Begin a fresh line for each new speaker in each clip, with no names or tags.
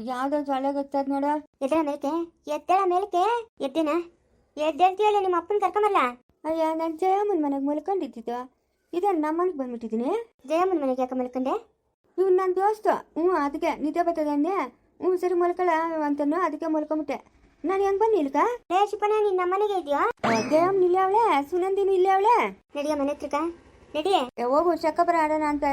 ಯಾವ್ದೋ ಸೊಳ್ಳೆ ಗೊತ್ತದ ನೋಡು.
ಎದ್ದೇಳ ಮೇಲಕ್ಕೆ, ಎದ್ದೇಳ ಮೇಲಕ್ಕೆ. ಎದ್ದೇನಾ? ಎದ್ದೇಳ್ತೀಯಲ್ಲ ನಿಮ್ಮ ಅಪ್ಪನ ಕರ್ಕೊಂಬಲ್ಲ.
ಅಯ್ಯ, ನಾನು ಜಯಮ್ಮನ ಮನೆಗೆ ಮಲ್ಕೊಂಡಿದ್ದಿದ್ದು. ಇದೇ ನಮ್ಮನೆಗೆ ಬಂದ್ಬಿಟ್ಟಿದ್ದೀನಿ.
ಜಯಮ್ಮನ ಮನೆಗೆ ಯಾಕೆ ಮಲ್ಕೊಂಡೆ?
ಇವ್ನು ನನ್ನ ದೋಸ್ತ. ಅದಕ್ಕೆ ನಿದ್ದೆ ಬರ್ತದೆ ಅಂದೆ. ಸರಿ ಮಲ್ಕೊಳ್ಳ ಅಂತನೋ, ಅದಕ್ಕೆ ಮಲ್ಕೊಂಬಿಟ್ಟೆ. ನಾನು ಹೆಂಗ್ ಬನ್ನಿ ಇಲ್ಕ?
ಲೇ ಶಿಪನ, ನೀನ್ ನಮ್ಮ ಮನೆಗೆ ಇದೆಯಾ?
ಜಯಮ್ಮನ ಇಲ್ಲೇ ಅವಳೆ, ಸುನಂದಿನೂ ಇಲ್ಲೇ ಅವಳೆ.
ನಡಿಯ ಮನೆ ಹತ್ರಕ ನಡಿ.
ಹೋಗು ಶಕ್ಕಬರ ಆಡೋಣ ಅಂತ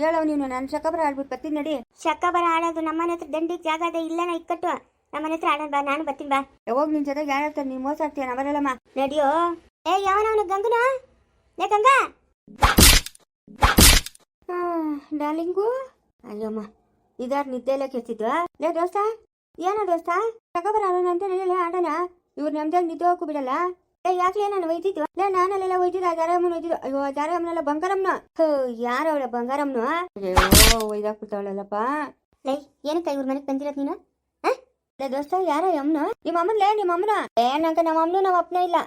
ಹೇಳವ್ ನೀನು. ನಾನು ಶಕ್ಕಬರ ಆಡ್ಬಿಟ್ಟು ಬರ್ತೀನಿ ನಡಿ.
ಶಕ್ಕಬರ ಆಡೋದು ನಮ್ಮನೆ ಹತ್ರ ದಂಡಿಗೆ ಜಾಗ ಅದ, ಇಲ್ಲನ ಇಕ್ಕಟ್ಟು ನಮ್ಮನೆ ಹತ್ರ ಆಡೋಣ ಬಾ, ನಾನು ಬರ್ತೀನಿ ಬಾ.
ಹೋಗಿ ನಿನ್ ಜೊತೆಗೆ ಯಾರು ಹೇಳ್ತಾರೆ, ನೀನು ಮೋಸ ಆಗ್ತೀಯ, ನಾ ಬರಲ್ಲಮ್ಮ.
ನಡಿಯೋ. ಯಾವನವನು ಗಂಗನ? ಲೇ ಗಂಗಾ.
ಡಾರ್ಲಿಂಗು. ಅಯ್ಯಮ್ಮ, ಇದಾರು ನಿದ್ದೆಲ್ಲ ಕೆತ್ತಿದ್ವ? ಲೇ ದೋಸ್ತ, ಏನೋ ದೋಸ್ತ, ಶಕ್ಕಬರ ಆಡೋಣ ಅಂತ ಹೇಳಿ ಆಡೋಣ. ಇವ್ರು ನಮ್ದಾಗ ನಿದ್ದೆ ಹೋಗು ಬಿಡಲ್ಲ. ಯಾಕ್ಲೇ ನಾನು ಒಯ್ದಿದ್ವ? ಲೇ ನಾನಲ್ಲೆಲ್ಲ ಒಯ್ದಿದ್ದ, ಜಾರಮ್ಮನ ಒಯ್ದಿದ್ದು. ಅಯ್ಯೋ ಜಾರಮ್ಮನೆಲ್ಲ ಬಂಗಾರಮ್ಮನ. ಯಾರವಳ ಬಂಗಾರಮ್ಮನು? ಅಯ್ಯೋ ಒಯ್ದಾಕ್ಬಿಡ್ತಾವಳಲ್ಲಪ್ಪ.
ಲೈ ಏನಕ್ಕ ಇವ್ರ ಮನೆಗೆ ಬಂದಿರೋದು ನೀನು?
ಲೇ ದೋಸ್ತ, ಯಾರ ಅಮ್ಮನು? ನಿಮ್ಮ ಅಮ್ಮನ್ಲೇ, ನಿಮ್ಮ ಅಮ್ಮನ. ನಂಕ ನಮ್ಮ ಅಮ್ಮನು ನಮ್ಮ ಅಪ್ಪನ ಇಲ್ಲ.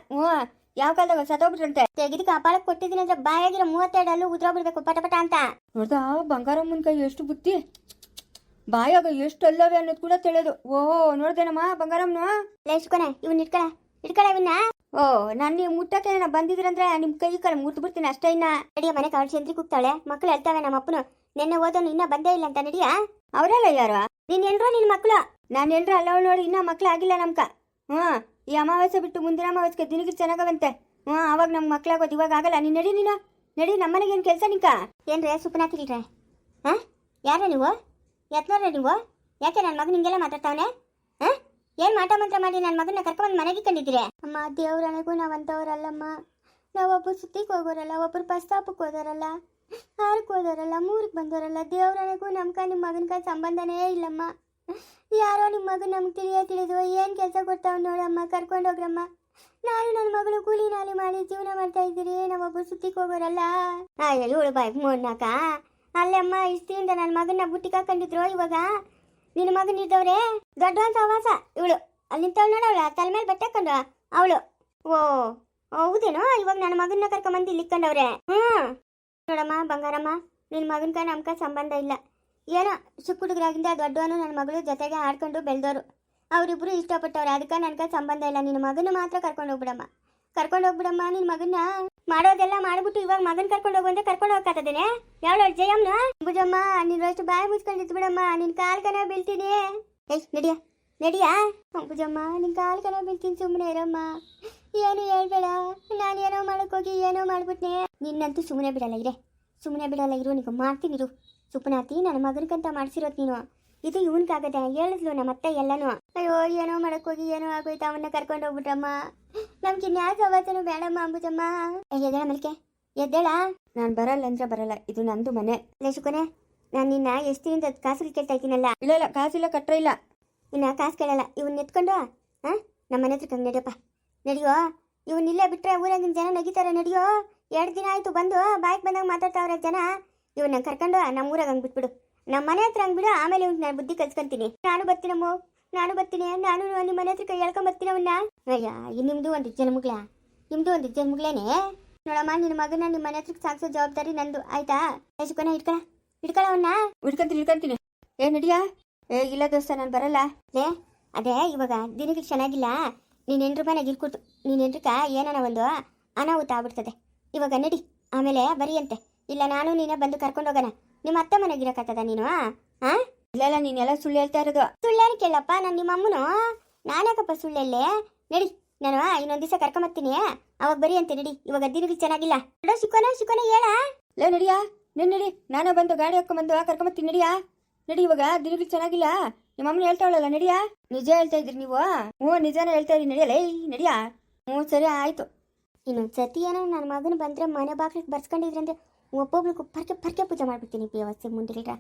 ಯಾವ ಕಾಲದಾಗ ಸತ್ತೋಗ್ಬಿಟ್ರಂತೆ.
ತೆಗಿದಕ್ಕೆ ಅಪಾಳಕ್ಕೆ ಕೊಟ್ಟಿದ್ದೀನಿ ಅಂದ್ರೆ ಬಾಯಾಗಿರೋ 32 ಅಲ್ಲೂ ಉದ್ರೋಗ್ಬಿಡ್ಬೇಕು ಪಟ ಪಟ ಅಂತ.
ನೋಡ್ದಾ ಬಂಗಾರಮ್ಮನ ಕೈ ಎಷ್ಟು ಬುದ್ಧಿ, ಬಾಯಾಗ ಎಷ್ಟು ಅಲ್ಲವೇ ಅನ್ನೋದು ಕೂಡ ತಿಳಿಯೋದು. ನೋಡ್ದೇನಮ್ಮ ಬಂಗಾರಮ್ಮನು.
ಲೇ ಶಿಕೋನೆ, ಇವನ್ ಇಟ್ಕೊಳ ಇವನ್ನ.
ನಾನು ನೀವು ಮುಟ್ಟಕ್ಕೆ ಬಂದಿದ್ರಂದ್ರೆ ನಿಮ್ ಕೈ ಕಾಲ ಮುಟ್ಟು ಬಿಡ್ತೀನಿ ಅಷ್ಟೇ. ಇನ್ನ
ನಡಿಯ ಮನೆ ಕಾಳು ಚಂದ್ರಿ ಕೂಗ್ತಾಳೆ, ಮಕ್ಳು ಹೇಳ್ತಾವೆ ನಮ್ಮ ಅಪ್ಪನು ನೆನ್ನೆ ಓದೋನು ಇನ್ನ ಬಂದೇ ಇಲ್ಲ ಅಂತ. ನಡಿಯ.
ಅವರೆಲ್ಲ ಯಾರು?
ನೀನ್ ಎಲ್ರು ನಿನ್ ಮಕ್ಳು.
ನಾನು ಎಲ್ರು ಅಲ್ಲವಳು ನೋಡಿ, ಇನ್ನ ಮಕ್ಳು ಆಗಿಲ್ಲ ನಮ್ಕ. ಈ ಅಮಾವಾಸ್ಯೆ ಬಿಟ್ಟು ಮುಂದಿನ ಅಮಾವಾಸ್ಯೆ ದಿನಕ್ಕೆ ಚೆನ್ನಾಗವಂತೆ. ಅವಾಗ ನಮ್ ಮಕ್ಳಾಗೋದು, ಇವಾಗ ಆಗಲ್ಲ. ನೀನ್ ನಡಿ, ನೀನು ನಡಿ. ನಮ್ಮನೆಗೆ ಏನ್ ಕೆಲಸ ನಿಂಕ?
ಏನ್ರೆ ಸುಪ್ಪನಾತಿಲ್ರೆ? ಯಾರ ನೀವು? ಎತ್ನೋಡ್ರೆ ನೀವು? ಯಾಕೆ ನನ್ನ ಮಗನ ಹಿಂಗೆಲ್ಲ ಮಾತಾಡ್ತಾವನೆ? ಏನ್ ಮಾಟ ಮಂತ್ರ ಮಾಡಿ ನನ್ನ ಮಗನ ಕರ್ಕೊಂಡ್ ಮನೆಗೆ ಕಂಡಿದ್ದೀರಿ? ಅಮ್ಮ ದೇವ್ರಣೆಗೂ ನಾವಂತವ್ರಲ್ಲಮ್ಮ. ನಾವೊಬ್ಬರು ಸುತ್ತಿಗೆ ಹೋಗೋರಲ್ಲ, ಒಬ್ಬರು ಬಸ್ ಸ್ಟಾಪಕ್ಕೆ ಹೋದೋರಲ್ಲ, 6ಕ್ಕೆ ಹೋದೋರಲ್ಲ, 3ಕ್ಕೆ ಬಂದೋರಲ್ಲ. ದೇವ್ರಣೆಗೂ ನಮ್ಕ ನಿಮ್ಮ ಮಗನ್ಕ ಸಂಬಂಧನೇ ಇಲ್ಲಮ್ಮ. ಯಾರೋ ನಿಮ್ಮ ಮಗನ ನಮ್ಗೆ ತಿಳಿದು ಏನು ಕೆಲಸ ಕೊಡ್ತಾವ್ ನೋಡಮ್ಮ, ಕರ್ಕೊಂಡೋಗ್ರಮ್ಮ. ನಾನು ನನ್ನ ಮಗಳು ಕೂಲಿ ನಾಲಿ ಮಾಡಿ ಜೀವನ ಮಾಡ್ತಾ ಇದ್ದೀರಿ, ನಾವೊಬ್ಬರು ಸುತ್ತಿಗೆ ಹೋಗೋರಲ್ಲ. ಅಯ್ಯೋ ಇವಳು ಬಾಯ್ ಮೂರ್ನಾಕ ಅಲ್ಲಮ್ಮ. ಇಷ್ಟಿಂದ ನನ್ನ ಮಗನ ಬುಟ್ಟಿಗೆ ಹಾಕೊಂಡಿದ್ರು, ಇವಾಗ ನಿನ್ನ ಮಗನ ಇದ್ದವ್ರೆ ದೊಡ್ಡ ಅಂತ ಆವಾಸ. ಇವಳು ಅಲ್ಲಿ ನಿಂತವಳು ನೋಡವಳ, ತಲೆ ಮೇಲೆ ಬಟ್ಟೆ ಹಾಕೊಂಡ ಅವಳು. ಹೌದೇನೋ, ಇವಾಗ ನನ್ನ ಮಗನ ಕರ್ಕೊಂಬಂದು ಇಲ್ಲಿ ಇಕ್ಕೊಂಡವ್ರೆ. ನೋಡಮ್ಮ ಬಂಗಾರಮ್ಮ, ನಿನ್ನ ಮಗನ್ಕ ನಮ್ಕ ಸಂಬಂಧ ಇಲ್ಲ. ಏನೋ ಚಿಕ್ಕ ಹುಡುಗರಾಗಿಂದ ದೊಡ್ಡವನು ನನ್ನ ಮಗಳು ಜೊತೆಗೆ ಆಡ್ಕೊಂಡು ಬೆಳೆದವರು. ಅವರಿಬ್ರು ಇಷ್ಟಪಟ್ಟವ್ರೆ, ಅದಕ್ಕೆ ನನ್ಕ ಸಂಬಂಧ ಇಲ್ಲ. ನಿನ್ನ ಮಗನ ಮಾತ್ರ ಕರ್ಕೊಂಡು ಹೋಗ್ಬಿಡಮ್ಮ, ಕರ್ಕೊಂಡು ಹೋಗ್ಬಿಡಮ್ಮ. ನಿನ್ನ ಮಗನ ಮಾಡೋದೆಲ್ಲ ಮಾಡ್ಬಿಟ್ಟು ಇವಾಗ ಮಗನ್ ಕರ್ಕೊಂಡು ಹೋಗು ಅಂದ್ರೆ ಕರ್ಕೊಂಡು ಹೋಗ್ತಾತದೇನೆ. ಯಾವಳು ಜಯಮ್ಮನ? ಬುಜಮ್ಮ, ನಿನ್ನಷ್ಟು ಬಾಯಿ ಮುಚ್ಕೊಂಡಿದ್ದು ಬಿಡಮ್ಮ, ನಿನ್ ಕಾಲ್ ಕನ ಬೀಳ್ತೀನಿ. ನಡಿಯ ನಡಿಯಾ. ಬುಜಮ್ಮ, ನಿನ್ ಕಾಲ್ ಕನ ಬೀಳ್ತೀನಿ, ಸುಮ್ಮನೆ ಇರಮ್ಮ, ಏನು ಹೇಳ್ಬೇಡ. ನಾನು ಏನೋ ಮಾಡೋಕ್ಕೋಗಿ ಏನೋ ಮಾಡ್ಬಿಟ್ನೆ. ನಿನ್ನಂತೂ ಸುಮ್ಮನೆ ಬಿಡಲ್ಲ ಇರೇ, ಸುಮ್ಮನೆ ಬಿಡಲ್ಲ ಇರು. ನಿಂಗೆ ಮಾಡ್ತೀನಿ ಇರು. ಸುಪ್ಪನಾತಿ, ನನ್ನ ಮಗನಿಗಂತ ಮಾಡಿಸಿರೋದು ನೀನು. ಇದು ಇವನ್ಗಾಗದೆ ಹೇಳಿದ್ಲು ನಮ್ಮತ್ತೆ ಎಲ್ಲನೂ. ಅಯ್ಯೋ ಏನೋ ಮಾಡೋಕ್ಕೋಗಿ ಏನೋ ಆಗೋಯ್ತು, ಅವನ್ನ ಕರ್ಕೊಂಡು ಹೋಗ್ಬಿಟ್ರಮ್ಮ. ನಮ್ಗೆ ಇನ್ಯಾಕೆ ಅವತ್ತೂ ಬೇಡಮ್ಮ ಅಂಬುಜಮ್ಮ. ಎದ್ದೇಳ ಮಲಿಕೆ, ಎದ್ದೇಳ.
ನಾನು ಬರಲ್ಲ ಅಂದ್ರೆ ಬರಲ್ಲ, ಇದು ನಂದು ಮನೆ.
ಲೇ ಶುಕನೆ, ನಾನು ನಿನ್ನ ಎಷ್ಟು ದಿನದ ಕಾಸು ಕೇಳ್ತಾ ಇದ್ದೀನಲ್ಲ.
ಇಲ್ಲ ಕಾಸಿಲ್ಲ, ಕಟ್ರ ಇಲ್ಲ.
ಇನ್ನ ಕಾಸು ಕೇಳಲ್ಲ. ಇವನ್ನ ಎತ್ಕೊಂಡು ನಮ್ಮ ಮನೆ ಹತ್ರ ನಡಿಯಪ್ಪ, ನಡಿಯೋ. ಇವನ್ ಇಲ್ಲೇ ಬಿಟ್ರೆ ಊರಾಗಿನ ಜನ ನಗಿತಾರೆ. ನಡಿಯೋ, 2 ದಿನ ಆಯ್ತು ಬಂದು ಬಾಯ್ಗೆ ಬಂದಾಗ ಮಾತಾಡ್ತಾವ್ರೆ ಜನ. ಇವನ್ನ ಕರ್ಕೊಂಡು ನಮ್ಮ ಊರಾಗ ಹಂಗೆ ಬಿಟ್ಬಿಡು, ನಮ್ಮ ಮನೆ ಹತ್ರ ಹಂಗೆ ಬಿಡು. ಆಮೇಲೆ ಇವ್ನ ನಾನು ಬುದ್ಧಿ ಕಲ್ಸ್ಕೊಂತೀನಿ. ನಾನು ಬರ್ತೀನಮ್ಮ, ನಾನು ಬರ್ತೀನಿ. ನಾನು ನಿಮ್ಮ ಮನೆ ಹತ್ರ ಹೇಳ್ಕೊಂಡ್ ಬರ್ತೀನಿ ಅವನ್ನ. ಅಯ್ಯ, ನಿಮ್ದು ಒಂದು ಜನ್ಮಗ್ಳ, ನಿಮ್ದು ಒಂದು ಜನ್ಮಗ್ಳೇನೆ. ನೋಡಮ್ಮ, ನಿನ್ನ ಮಗನ ನಿಮ್ಮ ಮನೆ ಹತ್ರಕ್ಕೆ ಸಾಕ್ಸೋ ಜವಾಬ್ದಾರಿ ನಂದು, ಆಯ್ತಾ? ಯಶುಕನ ಇಟ್ಕೊಳ ಅವನ್ನ.
ಇಟ್ಕೊಂತೀನಿ. ನಡಿಯಾ. ಇಲ್ಲ ದೋಸ್ತ, ನಾನು ಬರಲ್ಲ.
ಅದೇ ಇವಾಗ ದಿನಗಳು ಚೆನ್ನಾಗಿಲ್ಲ. ನೀನು 8 ರೂಪಾಯಿನಾಗ ಇರ್ಕೊಟ್ಟು, ನೀನು 8ಕ್ಕ ಏನಾನ ಒಂದು ಅನಾಹುತ ಆಗ್ಬಿಡ್ತದೆ. ಇವಾಗ ನಡಿ, ಆಮೇಲೆ ಬರೀಯಂತೆ. ಇಲ್ಲ ನಾನು ನೀನೇ ಬಂದು ಕರ್ಕೊಂಡು ಹೋಗೋಣ. ನಿಮ್ಮ ಅತ್ತೆ ಮನೆಗಿರಕತ್ತದ ನೀನು?
ಇಲ್ಲ, ನೀನೆಲ್ಲ ಸುಳ್ಳು ಹೇಳ್ತಾ ಇರೋದು.
ಸುಳ್ಳೇನು ಕೇಳಪ್ಪ, ನಾನು ನಿಮ್ಮ ಅಮ್ಮನು. ನಾನ್ಯಾಕಪ್ಪ ಸುಳ್ಳಲ್ಲೇ? ನಡಿ, ನಾನು ಇನ್ನೊಂದು ದಿವಸ ಕರ್ಕೊಂಬರ್ತೀನಿ, ಅವಾಗ ಬರೀ ಅಂತೆ. ನಡಿ, ಇವಾಗ ದಿನಗಳು ಚೆನ್ನಾಗಿಲ್ಲ. ಶಿಕೋನ ಹೇಳ.
ಲೇ ನಡಿಯಾ, ನಡಿ. ನಾನೇ ಬಂದು ಗಾಡಿ ಹಾಕೊಂಡ್ಬಂದು ಕರ್ಕೊಂಬರ್ತೀನಿ. ನಡಿಯಾ ನಡಿ, ಇವಾಗ ದಿನಗಳು ಚೆನ್ನಾಗಿಲ್ಲ. ನಿಮ್ಮ ಅಮ್ಮನ ಹೇಳ್ತಾವಳಲ್ಲ, ನಡಿಯಾ. ನಿಜ ಹೇಳ್ತಾ ಇದ್ರಿ ನೀವು? ನಿಜಾನ ಹೇಳ್ತಾ ಇದ್ರಿ. ನಡಿಯಲ್ಲ, ನಡಿಯಾ. ಸರಿ ಆಯ್ತು.
ಇನ್ನೊಂದು ಸತಿ ಏನೋ ನನ್ನ ಮಗನ ಬಂದ್ರೆ ಮನೆ ಬಾಗ್ಲಿಗೆ ಬರ್ಸ್ಕೊಂಡಿದ್ರಂದ್ರೆ ಒಬ್ಬೊಬ್ಳಿಗೂ ಪರ್ಕೆ ಪೂಜೆ ಮಾಡ್ಬಿಡ್ತೀನಿ. ವ್ಯವಸ್ಥೆ ಮುಂದಿಲ್ರ.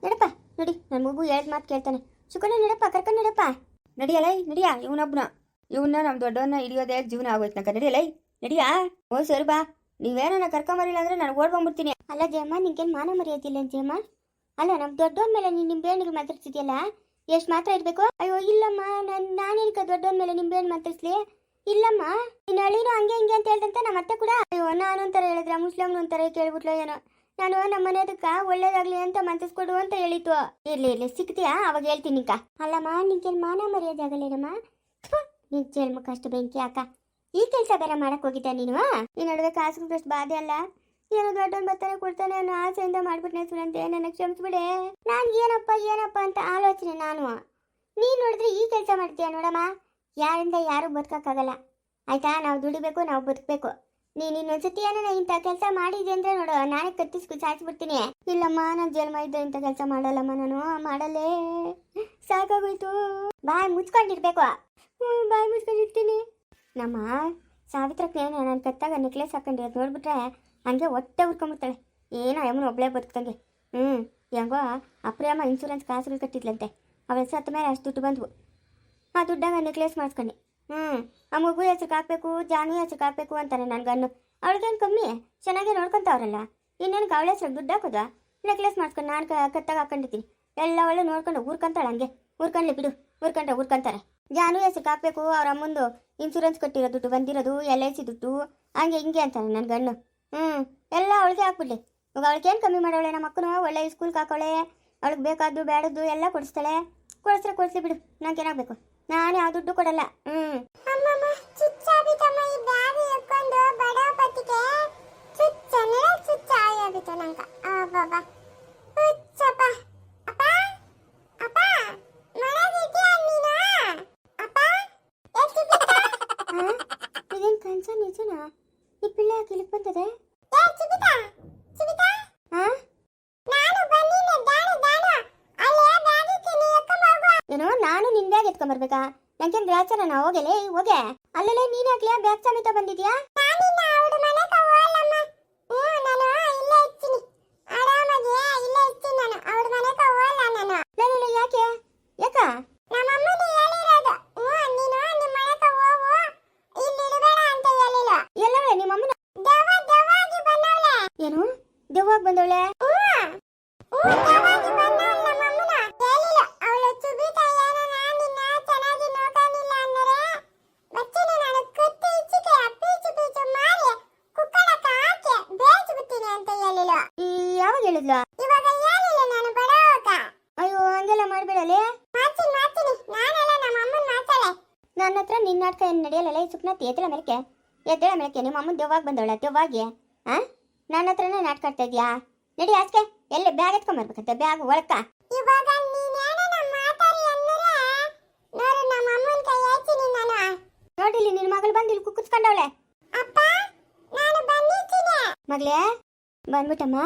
ನಡಪ್ಪ, ನಡಿ. ನನ್ನ ಮಗು ಹೇಳ್ದ ಮಾತು ಕೇಳ್ತಾನೆ. ಶಿಕೋನ ನಡಪ್ಪ, ಕರ್ಕೊಂಡು ನಡಪ್ಪ.
ನಡಿಯಲ್ಲ, ನಡಿಯಾ. ಇವನ್ನ ನಮ್ಮ ದೊಡ್ಡವನ್ನ ಹಿಡಿಯೋದೇ ಜೀವನ ಆಗೋಯ್ತು ನಕ. ನಡಿಯಲ್ಲ, ನಡಿಯಾ. ಸರಿ ಬಾ. ನೀವೇನ ಕರ್ಕೊಂಬರಿಲ್ಲ ಅಂದ್ರೆ ನಾನು ಓಡ್ಬಂದ್ಬಿಡ್ತೀನಿ.
ಅಲ್ಲ ಜಯಮ್ಮ, ನಿಂಗೇನು ಮಾನ ಮರ್ಯಾದಿಲ್ಲ ಜಯಮ್ಮ? ಅಲ್ಲ, ನಮ್ಮ ದೊಡ್ಡವನ ಮೇಲೆ ನೀನು ನಿಂಬೆಹಣ್ಣಿಗೆ ಮಾತಾಡ್ತಿದ್ಯಲ್ಲ, ಎಷ್ಟು ಮಾತ್ರ ಇರಬೇಕು? ಅಯ್ಯೋ ಇಲ್ಲಮ್ಮ, ನಾನೇನಕ ದೊಡ್ಡವನ ಮೇಲೆ ನಿಂಬೆಹಣ್ಣು ಮಾತಾಡ್ಸ್ಲಿ? ಇಲ್ಲಮ್ಮ, ನಿನ್ನ ಅಳಿನೂ ಹಂಗೆ ಹಿಂಗೆ ಅಂತ ಹೇಳ್ದಂತ ನಮ್ಮ ಅತ್ತೆ ಕೂಡ. ಅಯ್ಯೋ, ನಾನು ಒಂಥರ ಹೇಳಿದ್ರೆ ಮುಸ್ಲಿಮ್ನ ಒಂಥರ ಕೇಳ್ಬಿಟ್ಲು ಏನೋ. ನಾನು ನಮ್ಮ ಮನೆದಕ್ಕ ಒಳ್ಳೇದಾಗ್ಲಿ ಅಂತ ಮನ್ಸಿಸ್ಕೊಡು ಅಂತ ಹೇಳಿತು. ಇರ್ಲಿ ಸಿಕ್ತೀಯಾ ಅವಾಗ ಹೇಳ್ತೀನಿ ಅಕ್ಕ. ಅಲ್ಲಮ್ಮ ನಿಂಗೇನು ಮಾನ ಮರ್ಯಾದೆ ಆಗಲ್ಲೇನಮ್ಮ? ನಿನ್ ಜನ್ಮಕ್ಕೆ ಅಷ್ಟು ಬೆಂಕಿ ಅಕ್ಕ. ಈ ಕೆಲಸ ಬೇರೆ ಮಾಡಕ್ ಹೋಗಿದ್ದ ನೀನು? ಈ ನಡುವೆ ಕಾಸುಗಳಷ್ಟು ಬಾಧೆ ಅಲ್ಲ, ಏನೋ ದೊಡ್ಡವನ್ ಬರ್ತಾನೆ ಕೊಡ್ತಾನೆ ಅನ್ನೋ ಆಸೆಯಿಂದ ಮಾಡ್ಬಿಟ್ನೆ ಸುನಂತೆ, ನನ್ನ ಕ್ಷಮಿಸ್ಬಿಡೆ. ನಾನು ಏನಪ್ಪ ಅಂತ ಆಲೋಚನೆ ನಾನು. ನೀನ್ ನೋಡಿದ್ರೆ ಈ ಕೆಲಸ ಮಾಡ್ತೀಯ ನೋಡಮ್ಮ. ಯಾರಿಂದ ಯಾರು ಬದುಕಕ್ಕಾಗಲ್ಲ ಆಯ್ತಾ? ನಾವು ದುಡಿಬೇಕು, ನಾವು ಬದುಕಬೇಕು. ನೀನು ಇನ್ನೊಂದ್ಸತಿ ಏನಾರ ಇಂಥ ಕೆಲಸ ಮಾಡಿದೆ ಅಂದ್ರೆ ನೋಡು, ನಾನೇ ಕತ್ತಿಸ್ಕು ಸಾಯಿಸ್ಬಿಡ್ತೀನಿ. ಇಲ್ಲಮ್ಮ, ನಾನು ಜನ್ಮ ಇದ್ದ ಇಂಥ ಕೆಲಸ ಮಾಡಲ್ಲಮ್ಮ, ನಾನು ಮಾಡಲ್ಲೇ, ಸಾಕಾಗೋಯ್ತು. ಬಾಯ್ ಮುಚ್ಕೊಂಡಿರ್ಬೇಕು. ಬಾಯ್ ಮುಚ್ಕೊಂಡಿರ್ತೀನಿ. ನಮ್ಮ ಸಾವಿತ್ರಕ್ಕೆ ನಾನು ಕತ್ತಾಗ ನೆಕ್ಲೆಸ್ ಹಾಕೊಂಡಿರೋದು ನೋಡ್ಬಿಟ್ರೆ ಹಂಗೆ ಹೊಟ್ಟೆ ಉರ್ಕೊಂಬಿಡ್ತಾಳೆ. ಏನೋ ಅಮ್ಮನ ಒಬ್ಳೆ ಬದುಕ್ತಂಗೆ. ಹೆಂಗೋ ಅಪ್ರೇಮ ಇನ್ಶೂರೆನ್ಸ್ ಕಾಸುಗಳು ಕಟ್ಟಿದ್ಲಂತೆ, ಅವಳ ಸತ್ತ ಮೇಲೆ ಅಷ್ಟು ದುಡ್ಡು ಬಂದ್ವು. ಆ ದುಡ್ಡಾಗ ನೆಕ್ಲೆಸ್ ಮಾಡಿಸ್ಕೊಂಡು ಆ ಮಗು ಹೆಸ್ರಿಗೆ ಹಾಕ್ಬೇಕು, ಜಾನು ಹೆಸ್ರಿಗೆ ಹಾಕ್ಬೇಕು ಅಂತಾನೆ ನನ್ನ ಗಣ್ಣು. ಅವಳಿಗೇನು ಕಮ್ಮಿ, ಚೆನ್ನಾಗೇ ನೋಡ್ಕೊತಾವ್ರಲ್ಲ, ಇನ್ನೇನು ಅವಳ ಹೆಸ್ರಿಗೆ ದುಡ್ಡು ಹಾಕೋದು? ನೆಕ್ಲೆಸ್ ಮಾಡಿಸ್ಕೊಂಡು ನಾನು ಕತ್ತಾಗ ಹಾಕೊಂಡಿರ್ತೀನಿ. ಎಲ್ಲ ಒಳ್ಳೆ ನೋಡ್ಕೊಂಡು ಊರ್ಕೊಂತಾಳೆ, ಹಂಗೆ ಊರ್ಕೊಂಡ್ಲಿ ಬಿಡು, ಊರ್ಕೊಂತಾರೆ. ಜಾನು ಹೆಸ್ರಿಗೆ ಹಾಕ್ಬೇಕು, ಅವ್ರ ಅಮ್ಮಂದು ಇನ್ಶೂರೆನ್ಸ್ ಕಟ್ಟಿರೋ ದುಡ್ಡು ಬಂದಿರೋದು, LIC ದುಡ್ಡು, ಹಂಗೆ ಹಿಂಗೆ ಅಂತಾನೆ ನನ್ನ ಗಣ್ಣು. ಎಲ್ಲ ಅವಳಿಗೆ ಹಾಕ್ಬಿಡ್ಲಿ. ಇವಾಗ ಅವಳಿಗೇನು ಕಮ್ಮಿ ಮಾಡೋಳೆ? ನಮ್ಮ ಅಕ್ಕನು ಒಳ್ಳೆ ಸ್ಕೂಲ್ಗೆ ಹಾಕೋಳೆ, ಅವಳಿಗೆ ಬೇಕಾದ್ದು ಬೇಡದ್ದು ಎಲ್ಲ ಕೊಡಿಸ್ತಾಳೆ. ಕೊಡಿಸ್ಲಿ ಬಿಡು, ನಂಗೇನಾಗಬೇಕು? ನಾನು ಯಾವ ದುಡ್ಡು ಕೊಡಲ್ಲ. ಇದೇನು ಕನ್ಸ ನಿಜನಾ? ಈ ಪಿಳ್ಳೆ ಯಾಕೆ ಇಲ್ಲಿಗೆ ಬಂದದೆ? ಏನೋ ನಾನು ನಿನ್ ಬ್ಯಾಗ್ ಎತ್ಕೊಂಡ್ಬರ್ಬೇಕಾ? ನಂಗೇನು ಗ್ರಾಚಾರ ನಾ ಹೋಗಲೇ ಹೋಗೆ. ಅಲ್ಲಲ್ಲೇ ನೀನ್ ಯಾಕ್ಲಿಯಾ ಬ್ಯಾಗ್ ಸಮೇತ ಬಂದಿದ್ಯಾ? ಯಾಕೆ ಯಾಕ? ಎಲ್ಲವಳೆ ನಿಮ್ಮಮ್ಮನ? ಏನು ದೆವ್ವಾಗಿ ಬಂದವಳೆ? ಯಾವಾಗ ಹೇಳಿದ್ಲು? ಅಯ್ಯೋ ಹಂಗೆಲ್ಲ ಮಾಡ್ಬೇಡಲೇ. ನನ್ನ ಹತ್ರ ನಿನ್ನ ನಾಟಕ ಏನು ನಡೆಯಲ್ಲ. ಸುಪ್ನತ್ ಎದ್ದಳ ಮೇಲಕ್ಕೆ ನಿಮ್ಮ ಅಮ್ಮನ ದೆವ್ವಾಗಿ ಬಂದವಳೆ. ದೆವ್ವಾಗಿ ನನ್ನ ಹತ್ರನೇ ನಾಟಕ ಆಡ್ತಾ ಇದೆಯಾ? ನಡಿ ಆಸ್ಕೆ, ಎಲ್ಲಿ ಬ್ಯಾಗ್ ಎತ್ಕೊಂಡ್ಬರ್ಬೇಕಂತೆ, ಬ್ಯಾಗ್ ಒಳಕ್ಕ. ನೋಡಿಲಿ ನಿನ್ನ ಮಗಳು ಬಂದು ಇಲ್ಲಿ ಕುಕ್ಕುಸ್ಕೊಂಡವಳೆ. ಮಗಳೇ ಬಂದ್ಬಿಟ್ಟಮ್ಮ.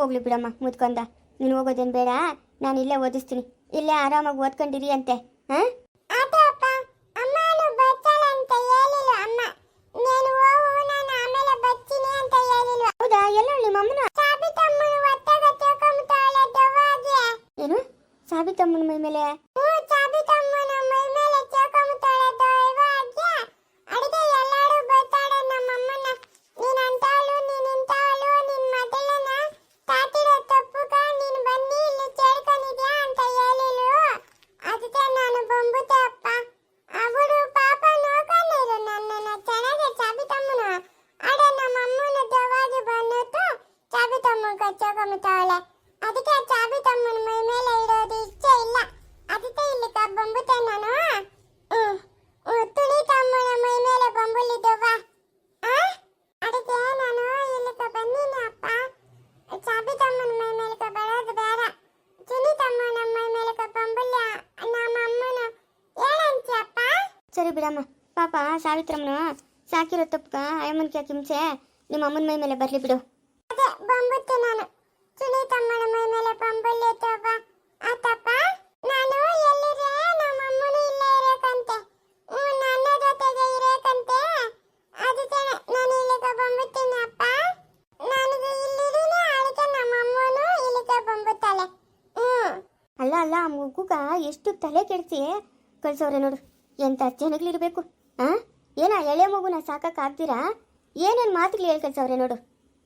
ಹೋಗ್ಲಿ ಬಿಡಮ್ಮ ಮುದ್ಕೊಂಡ, ನೀನು ಹೋಗೋದೇನು ಬೇಡ, ನಾನು ಇಲ್ಲೇ ಓದಿಸ್ತೀನಿ. ಇಲ್ಲೇ ಆರಾಮಾಗಿ ಓದ್ಕೊಂಡಿರಿ ಅಂತೆ. ಹೌದಾ? ಎಲ್ಲ ನಿಮ್ಮ ಅಮ್ಮನ? ಏನು ಸಾಬಿತಮ್ಮನ ಮೈ ಮೇಲೆ? ಸರಿ ಬಿಡಮ್ಮ, ಪಾಪ ಸಾವಿತ್ರಮ್ಮನ ಸಾಕಿರೋ ತಪ್ಪಕ ಅಯ್ಯಮ್ಮನ ಕಿಂಸೆ ನಿಮ್ಮ ಅಮ್ಮನ ಮೈ ಮೇಲೆ ಬರ್ಲಿ ಬಿಡು. ಅಲ್ಲ ಆ ಮಗುಗ ಎಷ್ಟು ತಲೆ ಕೆಡಿಸಿ ಕಳ್ಸವ್ರೆ ನೋಡು. ಎಂತ ಜನಗಳಿರ್ಬೇಕು. ಏನ ಎಳೆ ಮಗುನ ಸಾಕಾಗ್ತೀರಾ? ಏನೇನು ಮಾತುಗಳು ಹೇಳಿ ಕಳ್ಸವ್ರೆ ನೋಡು.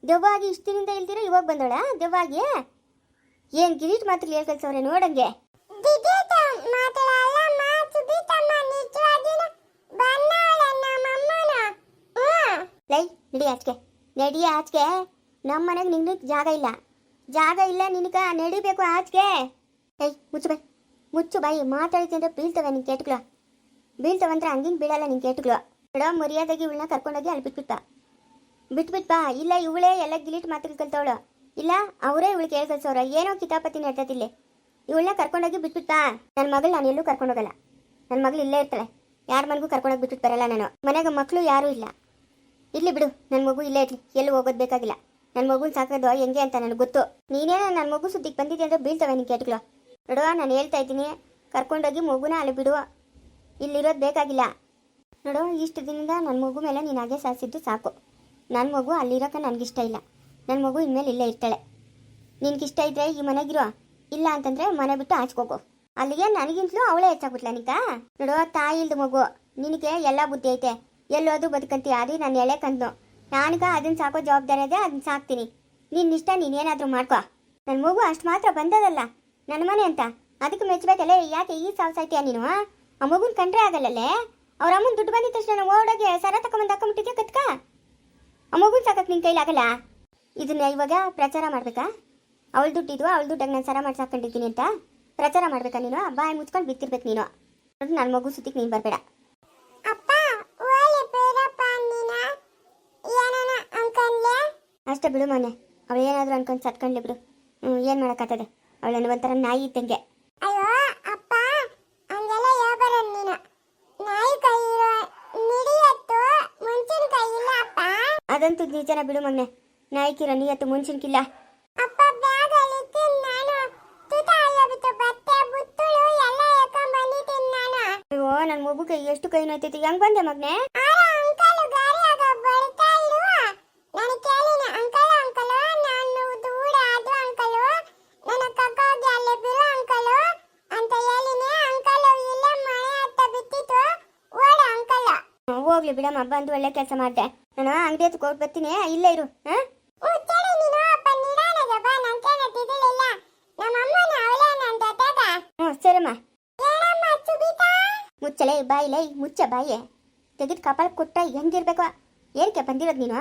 ದೆವ್ವಾಗಿ ಇಷ್ಟಿನಿಂದ ಇಲ್ದಿರ ಇವಾಗ ಬಂದೋಳ ದೆವ್ವಾಗಿ. ಏನು ಗಿರೀಟ್ ಮಾತುಗಳು ಹೇಳಿ ಕಳ್ಸವ್ರೆ ನೋಡಂಗೆ. ಲೈ ನಡಿ ಆಚೆಗೆ, ನಡಿ ಆಚೆಗೆ. ನಮ್ಮ ಮನೆಗೆ ನಿಂಗೆ ಜಾಗ ಇಲ್ಲ, ಜಾಗ ಇಲ್ಲ ನಿನಗ, ನಡಿಬೇಕು ಆಚೆಗೆ. ಏಯ್ ಮುಚ್ಚು ಬಾಯಿ ಮಾತಾಡ್ತೀನಿ ಅಂದ್ರೆ ಬೀಳ್ತವೆ ನಿನ್ ಕೇಟ್ಗಳು, ಬೀಳ್ತವಂದ್ರೆ ಹಂಗಿಂಗ್ ಬೀಳಲ್ಲ ನಿನ್ ಕೇಟ್ಗಳು. ಬಿಡೋ ಮರ್ಯಾದಾಗಿ ಇವಳನ್ನ ಕರ್ಕೊಂಡೋಗಿ ಅಲ್ಲಿ ಬಿಟ್ಬಿಟ್ ಬಾ. ಇಲ್ಲ ಇವಳೇ ಎಲ್ಲ ಗಿಲಿಟ್ ಮಾತು ಕಲ್ತವಳು, ಇಲ್ಲ ಅವರೇ ಇವಳಿಗೆ ಹೇಳ್ಕಲ್ಸೋರ. ಏನೋ ಕಿತಾಪತಿ ನಡ್ತತಿಲ್ಲಿ. ಇವಳನ್ನ ಕರ್ಕೊಂಡೋಗಿ ಬಿಟ್ಬಿಟ್ ಬಾ. ನನ್ನ ಮಗಳು ನಾನು ಎಲ್ಲೂ ಕರ್ಕೊಂಡೋಗಲ್ಲ, ನನ್ನ ಮಗಳು ಇಲ್ಲೇ ಇರ್ತಾಳೆ. ಯಾರ ಮನೆಗೂ ಕರ್ಕೊಂಡೋಗಿ ಬಿಟ್ಬಿಟ್ಟು ಬರಲ್ಲ ನಾನು. ಮನೆಗೆ ಮಕ್ಕಳು ಯಾರೂ ಇಲ್ಲ, ಇಲ್ಲಿ ಬಿಡು. ನನ್ನ ಮಗು ಇಲ್ಲೇ ಇರ್ಲಿ, ಎಲ್ಲೂ ಹೋಗೋದು ಬೇಕಾಗಿಲ್ಲ. ನನ್ನ ಮಗುನ ಸಾಕೋದು ಹೆಂಗೆ ಅಂತ ನನಗೆ ಗೊತ್ತು. ನೀನೇ ನನ್ನ ಮಗು ಸುದ್ದಿಗೆ ಬಂದಿದ್ದೆ ಅಂದ್ರೆ ಬೀಳ್ತವೆ ನಿನ್ ಕೇಟ್ಗಳು. ನೋಡುವ, ನಾನು ಹೇಳ್ತಾ ಇದ್ದೀನಿ, ಕರ್ಕೊಂಡೋಗಿ ಮಗುನ ಅಲ್ಲಿ ಬಿಡುವ, ಇಲ್ಲಿರೋದು ಬೇಕಾಗಿಲ್ಲ. ನೋಡು, ಇಷ್ಟು ದಿನದಿಂದ ನನ್ನ ಮಗು ಮೇಲೆ ನೀನು ಹಾಗೆ ಸಾಸಿದ್ದು ಸಾಕು. ನನ್ನ ಮಗು ಅಲ್ಲಿರೋಕೆ ನನಗಿಷ್ಟ ಇಲ್ಲ. ನನ್ನ ಮಗು ಇನ್ಮೇಲೆ ಇಲ್ಲೇ ಇರ್ತಾಳೆ. ನಿನ್ಗಿಷ್ಟ ಇದ್ರೆ ಈ ಮನೆಗಿರೋ, ಇಲ್ಲ ಅಂತಂದ್ರೆ ಮನೆ ಬಿಟ್ಟು ಆಚ್ಕೋಗು. ಅಲ್ಲಿಗೆ ನನಗಿಂತಲೂ ಅವಳೇ ಹೆಚ್ಚಾಗ್ಬಿಟ್ಲ ನಿಕ. ನೋಡು, ತಾಯಿ ಇಲ್ದು ಮಗು, ನಿನಗೆ ಎಲ್ಲ ಬುದ್ಧಿ ಐತೆ, ಎಲ್ಲೋದು ಬದುಕಂತೀಯ. ಅದು ನಾನು ಎಳೆ ಕಂದ್ನು. ನಾನೀಗ ಅದನ್ನ ಸಾಕೋ ಜವಾಬ್ದಾರಿ ಅದೇ, ಅದನ್ನ ಸಾಕ್ತೀನಿ. ನಿನ್ನಿಷ್ಟ, ನೀನೇನಾದರೂ ಮಾಡ್ಕೊ. ನನ್ನ ಮಗು ಅಷ್ಟು ಮಾತ್ರ ಬಂದದಲ್ಲ ನನ್ನ ಮನೆ ಅಂತ, ಅದಕ್ಕೆ ಮೆಚ್ಚಬೇಕಲ್ಲ. ಯಾಕೆ ಈ ಸಾಯ್ತೀಯ ನೀನು? ಆ ಮಗುನ ಕಂಡ್ರೆ ಆಗಲ್ಲಲ್ಲೇ. ಅವ್ರ ಅಮ್ಮನ ದುಡ್ಡು ಬಂದಿದ ತಕ್ಷಣ ಓಡೋಗಿ ಸರ ತಗೊಂಬಂದು ಹಾಕೊಂಬಿಟ್ಟಿದ್ಯಾ ಕತ್ಕ. ಆ ಮಗುನ ಸಾಕಕ್ಕೆ ನಿನ್ನ ಕೈಲಾಗಲ್ಲ. ಇದನ್ನ ಇವಾಗ ಪ್ರಚಾರ ಮಾಡ್ಬೇಕಾ? ಅವಳು ದುಡ್ಡಿದ್ವು, ಅವಳ ದುಡ್ಡಾಗ ನಾನು ಸರ ಮಾಡಿ ಸಾಕೊಂಡಿದ್ದೀನಿ ಅಂತ ಪ್ರಚಾರ ಮಾಡ್ಬೇಕಾ ನೀನು? ಬಾಯಿ ಮುಚ್ಕೊಂಡು ಬಿತ್ತಿರ್ಬೇಕು ನೀನು. ನನ್ನ ಮಗು ಸುತ್ತಿಗೆ ನೀನು ಬರಬೇಡ. ಅಷ್ಟೇ ಬಿಡು ಮನೆ, ಅವಳು ಏನಾದರೂ ಅನ್ಕೊಂಡು ಸತ್ಕೊಂಡ್ಲಿ ಬಿಡು. ಏನು ಮಾಡೋಕ್ಕಾಗ್ತದೆ, ಅವಳನ್ನು ಒಂಥರ ನಾಯಿ ಇದ್ದಂಗೆ.
ಅಯ್ಯೋ ಅಪ್ಪ, ಹಂಗೆಲ್ಲ ಹೇಳ್ಬಾರ ನೀನು. ನಾಯಿ ಕೈ ನಿಡಿಯತ್ತು, ಮುಂಚಿನಕಾಯಿ ಇಲ್ಲ ಅಪ್ಪ.
ಅದಂತೂ ನಿಜನ ಬಿಡು ಮಗನೆ, ನಾಯಿಕಿರೋ ನೀಯತ್ತು ಮುಂಚಿನ್ಕಿಲ್ಲ.
ಅಪ್ಪ ಬ್ಯಾಗಲ್ಲಿ ನಾನು ತುತ ಅಯ್ಯೋಬಿಟ್ಟು ಬಟ್ಟೆ ಬುತ್ತಳು ಎಲ್ಲ ಎತ್ಕೊಂಡ್ ಬಂದಿದ್ದೀನಿ ನಾನು.
ಅಯ್ಯೋ, ನನ್ನ ಮಗುಗೆ ಎಷ್ಟು ಕೈ ನೋಯ್ತೈತಿ. ಹೆಂಗ್ ಬಂದೆ ಮಗನೆ?
ಅಂಕಲ್ ಗಾರಿಯಾಗ ಬರ್ತಾ ಇಲ್ವಾ? ನಾನು ಕೇಳಿನ ಅಂಕಲ್ ನಾನು ದೂರ ಅದು ಅಂಕಲ್, ನನ್ನ ಕಕ್ಕೋಗಿ ಅಲ್ಲೇ ಬಿಡು ಅಂಕಲ್ ಅಂತ ಹೇಳಿನಿ. ಅಂಕಲ್ ಇಲ್ಲೇ ಮನೆ ಹತ್ತ ಬಿಟ್ಟಿತ್ತು, ಓಡ ಅಂಕಲ್.
ಹೋಗ್ಲಿ ಬಿಡಮ್ಮ, ಬಂದು ಒಳ್ಳೆ ಕೆಲಸ ಮಾಡ್ದೆ. ನಾನು ಅಂಗಡಿ ಹತ್ರ ಕೊಟ್ಟು ಬರ್ತೀನಿ, ಇಲ್ಲೇ ಇರು.
ಮುಚ್ಚಳಿ ನೀನು ಅಪ್ಪ, ನಿಧಾನಗೆ ಬಾ, ನಾನು ಕೇಳತ್ತಿರಲಿಲ್ಲ. ನಮ್ಮ ಅಮ್ಮನ ಅವಳೇನ ಅಂತ ತಗ.
ಸರಮ್ಮ.
ಏನಮ್ಮ ಸುಬಿತಾ?
ಮುಚ್ಚಲೇ ಬಾಯಿಲೇ, ಮುಚ್ಚ ಬಾಯಿ. ತೆಗೆದು ಕಪಾಳ ಕೊಟ್ಟ ಹೆಂಗಿರ್ಬೇಕು? ಏನಕ್ಕೆ ಬಂದಿರೋದು ನೀನು?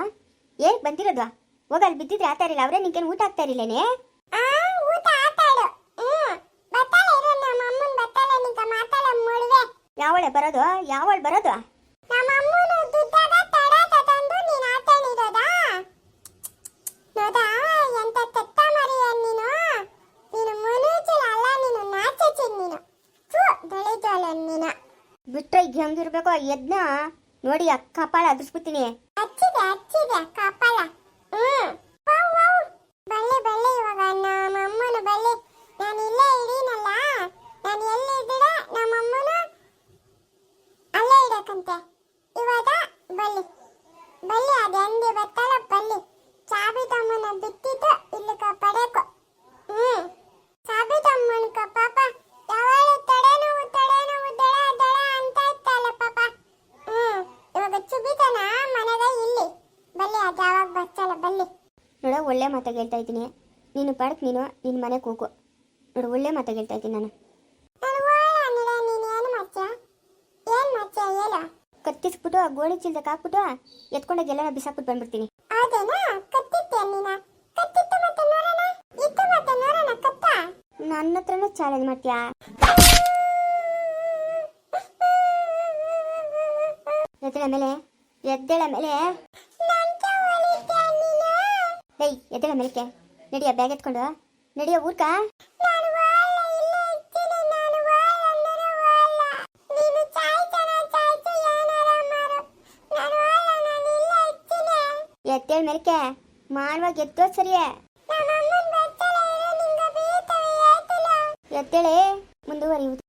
ಏನಕ್ಕೆ ಬಂದಿರೋದು? ಹೋಗಲ್ಲಿ ಬಿದ್ದಿದ್ರೆ ಆತಾ ಇರಲಿಲ್ಲ, ಅವರೇ ನಿಂಗೇನು ಊಟ ಆಗ್ತಾ ಇರಲಿಲ್ಲೇನೆ?
ಊಟ ಆತಾಡು. ಬತ್ತಾಳೆ ಇರು, ನಮ್ಮ ಅಮ್ಮನ ಬತ್ತಾಳೆ ನಿಂಕ ಮಾತಾಡ ಮುಳುವೆ.
ಯಾವಳೆ ಬರೋದು? ಯಾವಳು ಬರೋದು?
ನಮ್ಮ ಅಮ್ಮನ ದುಡ್ಡಾಗ ತಡ ತಂದು ನೀನು ಆತಾಡಿರೋದಾ? ನೋದಾ ಎಂತ ತೆತ್ತ ಮರಿಯ ನೀನು. ನೀನು ಮನುಷ್ಯನಲ್ಲ, ನೀನು ನಾಚಚಿ ನೀನು. ದಳಿದೋಳೆ ನೀನು.
ಬಿಟ್ರೆ ಹೆಂಗಿರ್ಬೇಕು ಎದ್ನ ನೋಡಿ, ಆ ಕಪಾಳ ಅದಿಸ್ಬಿಡ್ತೀನಿ.
ಹಚ್ಚಿದೆ ಕಪಾಲ. ಬಳ್ಳಿ ಇವಾಗ ನಮ್ಮ ಅಮ್ಮನ ಬಳ್ಳಿ. ನಾನು ಇಲ್ಲೇ ಇಡೀನಲ್ಲ, ನಾನು ಎಲ್ಲಿ ಇದ್ದೀರ ನಮ್ಮ ಅಮ್ಮನು ಅಲ್ಲೇ ಇಡಕಂತೆ. ಇವಾಗ ಬಳ್ಳಿ ಅದು ಹೆಂಗೆ ಬತ್ತಲ್ಲ ಬಳ್ಳಿ. ಚಾಬಿ ತಮ್ಮನ ಬಿಟ್ಟಿದ್ದು ಇಲ್ಲಿಕ ಪಡೆಕು. ಚಾಬಿ ತಮ್ಮನಕ ಪಾಪ ಯಾವಾಗ ತಡೆನೋವು ದಡ ಅಂತ ಇತ್ತಲ್ಲ ಪಾಪ. ಇವಾಗ ಚುಬಿತನ ಮನೆಗ ಇಲ್ಲಿ ಬಲ್ಲಿ, ಅದು ಯಾವಾಗ ಬರ್ತಲ್ಲ ಬಲ್ಲಿ.
ನೋಡ, ಒಳ್ಳೆ ಮಾತಾಗ ಹೇಳ್ತಾ ಇದ್ದೀನಿ. ನೀನು ಪಡಕ್ ನೀನು ನಿನ್ನ ಮನೆಗೆ ಹೋಗು. ನೋಡು, ಒಳ್ಳೆ ಮಾತಾಗ ಹೇಳ್ತಾ ಇದ್ದೀನಿ ನಾನು.
ನೀನು ಏನು ಮಾಡ್ತೀಯ ಹೇಳ.
ಕತ್ತಿಸ್ಬಿಟ್ಟು ಆ ಗೋಣಿ ಚೀಲದಾಗ ಹಾಕ್ಬಿಟ್ಟು ಎತ್ಕೊಂಡಾಗ ಎಲ್ಲ ಬಿಸಾಕ್ಬಿಟ್ಟು ಬಂದ್ಬಿಡ್ತೀನಿ.
ಹೌದೇನಾ? ಕತ್ತಿತ್ತೀಯ ನೀನ? ಕತ್ತಿತ್ತು ಮತ್ತೆ ನೋಡೋಣ, ಇತ್ತು ಮತ್ತೆ ನೋಡೋಣ ಕತ್ತ.
ನನ್ನ ಹತ್ರನೂ ಚಾಲೆಂಜ್ ಮಾಡ್ತೀಯಾ? ಎದ್ದೇಳ ಮೇಲೆ, ಎದ್ದೇಳ ಮೇಲೆ. ಏಯ್, ಎದ್ದೇಳ ಮೇಲಕ್ಕೆ. ನಡಿಯ ಬ್ಯಾಗ್ ಎತ್ಕೊಂಡು ನಡಿಯ ಊರ್ಕ. ಎದ್ದೇಳ ಮೇಲಕ್ಕೆ. ಮಾಡುವಾಗ ಎದ್ದೋ ಸರಿಯೇ. ಎದ್ದೇಳೆ ಮುಂದುವರಿಯುವುದು.